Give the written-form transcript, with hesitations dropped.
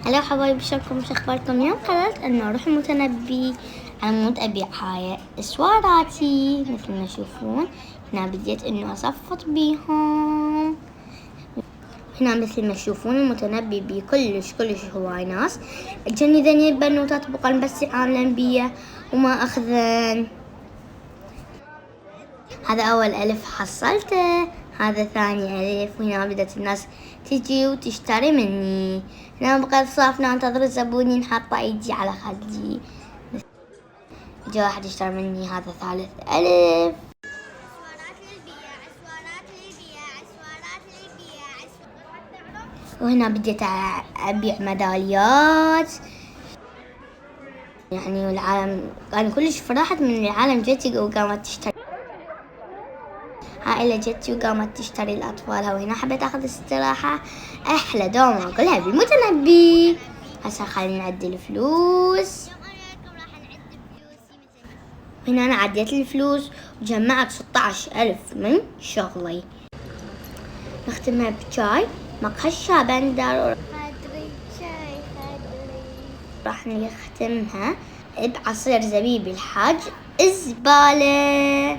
هلا حبايبي، شلونكم؟ شو اخباركم؟ اليوم قررت انه اروح المتنبي على مود ابيع هاي اسواراتي مثل ما تشوفون. هنا بديت انه اصفط بيهم. هنا مثل ما تشوفون المتنبي بي كلش هواي ناس. اجاني ذني البنوتات بقى بس عاملين بيه وما اخذن. هذا اول الف حصلته، هذا ثاني الف، وهنا بدأت الناس تجي وتشتري مني. هنا بقيت صافنة انتظر الزبونين، حاطة ايدي على خدي. جا واحد يشتري مني، هذا ثالث الف. وهنا بديت ابيع ميداليات يعني، والعالم كان كلش فرحت من العالم جتي وقامت تشتري. عائلة جتي وقامت تشتري لأطفالها. وهنا حبيت أخذ استراحة. أحلى دوم أقولها بالمتنبي. هسا خلينا نعد الفلوس. هنا أنا عديت الفلوس وجمعت 16,000 من شغلي. نختمها بشاي مقهشة بندر. راح نختمها بعصير زبيب الحاج الزبالة.